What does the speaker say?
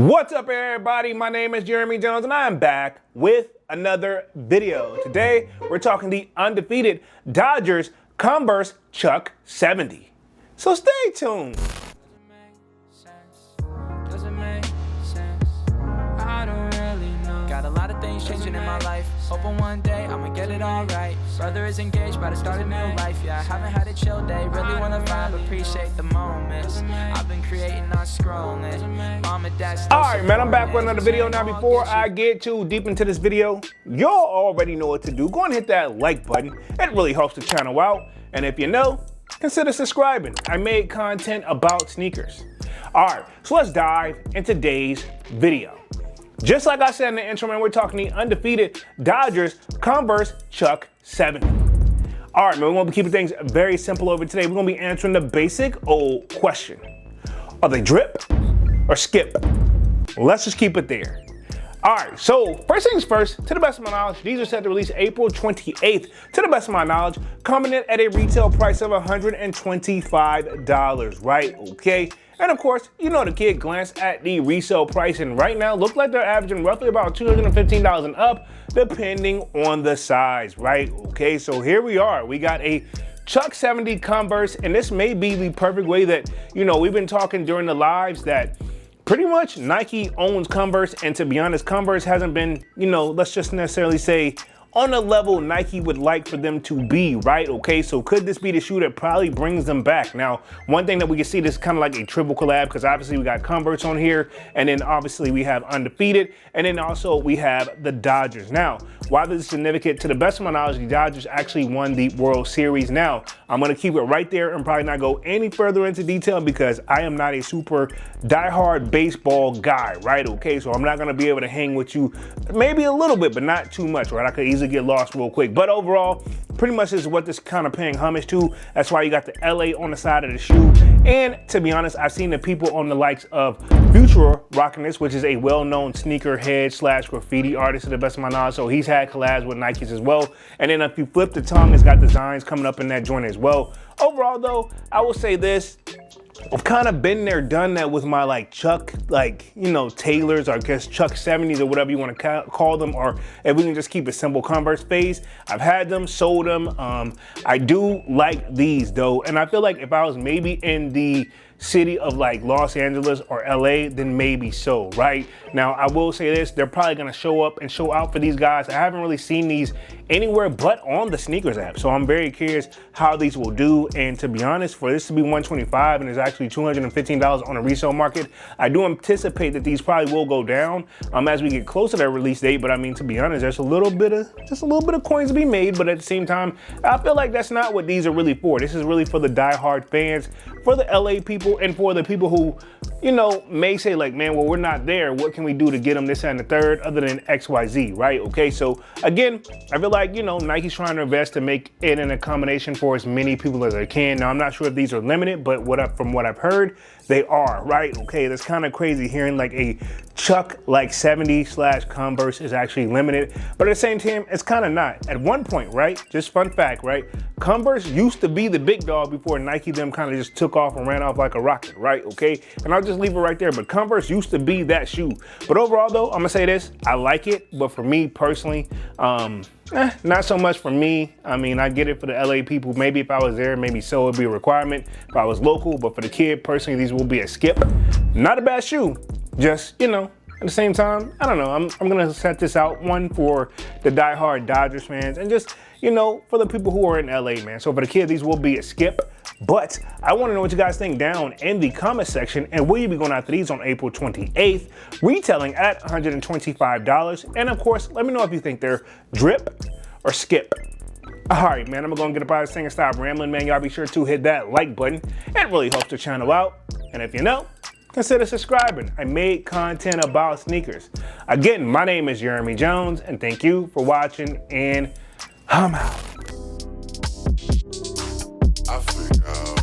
What's up, everybody? My name is Jeremy Jones and I am back with another video. Today we're talking the undefeated Dodgers Converse Chuck 70. So stay tuned. Doesn't make sense. I don't really know. Got a lot of things changing in my life. Hoping one day I'ma get it all right. Brother is engaged, but I started a new life. Yeah, I haven't had a chill day. Really wanna vibe, appreciate the moments. I've been creating, not scrolling. Mom and dad still Alright, man, I'm back with another video. Now, before I get too deep into this video, y'all already know what to do. Go and hit that like button. It really helps the channel out. And if you know, consider subscribing. I made content about sneakers. Alright, so let's dive into today's video. Just like I said in the intro, man, we're talking the undefeated Dodgers Converse Chuck 70. All right, man, we're going to be keeping things very simple over today. We're going to be answering the basic old question. Are they drip or skip? Let's just keep it there. All right, so first things first, to the best of my knowledge, these are set to release April 28th. To the best of my knowledge, coming in at a retail price of $125, right? Okay. And of course, you know, the kid glanced at the resale price and right now look like they're averaging roughly about $215 and up, depending on the size, right? Okay, so here we are. We got a Chuck 70 Converse, and this may be the perfect way that, you know, we've been talking during the lives that pretty much Nike owns Converse, and to be honest, Converse hasn't been, you know, let's just necessarily say on the level Nike would like for them to be, right? Okay, so could this be the shoe that probably brings them back? Now, one thing that we can see, this is kind of like a triple collab because obviously we got Converse on here, and then obviously we have Undefeated, and then also we have the Dodgers. Now, why this is significant, to the best of my knowledge, the Dodgers actually won the World Series. Now, I'm gonna keep it right there and probably not go any further into detail because I am not a super diehard baseball guy, right? Okay, so I'm not gonna be able to hang with you maybe a little bit, but not too much, right? I could easily get lost real quick. But overall, pretty much is what this kind of paying homage to. That's why you got the LA on the side of the shoe. And to be honest, I've seen the people on the likes of Future rocking this, which is a well-known sneakerhead / graffiti artist to the best of my knowledge. So he's had collabs with Nikes as well. And then if you flip the tongue, it's got designs coming up in that joint as well. Overall though, I will say this. I've kind of been there, done that with my like Chuck, like, you know, Taylors, or I guess Chuck 70s or whatever you want to call them, or if we can just keep it simple, Converse phase. I've had them, sold them. I do like these though. And I feel like if I was maybe in the city of like Los Angeles or LA, then maybe so, right? Now, I will say this, they're probably gonna show up and show out for these guys. I haven't really seen these anywhere but on the sneakers app. So I'm very curious how these will do. And to be honest, for this to be $125 and it's actually $215 on the resale market, I do anticipate that these probably will go down as we get closer to their release date. But I mean, to be honest, there's just a little bit of coins to be made. But at the same time, I feel like that's not what these are really for. This is really for the diehard fans, for the LA people, and for the people who, you know, may say like, man, well, we're not there. What can we do to get them this and the third other than XYZ, right? Okay, so again, I feel like, you know, Nike's trying to invest to make it an accommodation for as many people as they can. Now, I'm not sure if these are limited, but from what I've heard, they are, right? Okay, that's kind of crazy hearing like a Chuck like 70 / Converse is actually limited, but at the same time, it's kind of not. At one point, right? Just fun fact, right? Converse used to be the big dog before Nike them kind of just took off and ran off like a rocket, right? Okay, and I'll just leave it right there, but Converse used to be that shoe. But overall though, I'm gonna say this, I like it, but for me personally, not so much for me. I mean, I get it for the LA people. Maybe if I was there, maybe so it'd be a requirement if I was local, but for the kid personally, these will be a skip. Not a bad shoe, just, you know, at the same time, I don't know, I'm gonna set this out, one for the diehard Dodgers fans and just, you know, for the people who are in LA, man. So for the kid, these will be a skip. But I want to know what you guys think down in the comment section, and will you be going after these on April 28th, retailing at $125? And of course, let me know if you think they're drip or skip. All right, man, I'm gonna get up out of this thing and stop rambling, man. Y'all be sure to hit that like button. It really helps the channel out. And if you know, consider subscribing. I made content about sneakers. Again, my name is Jeremy Jones, and thank you for watching, and I'm out. I freak out.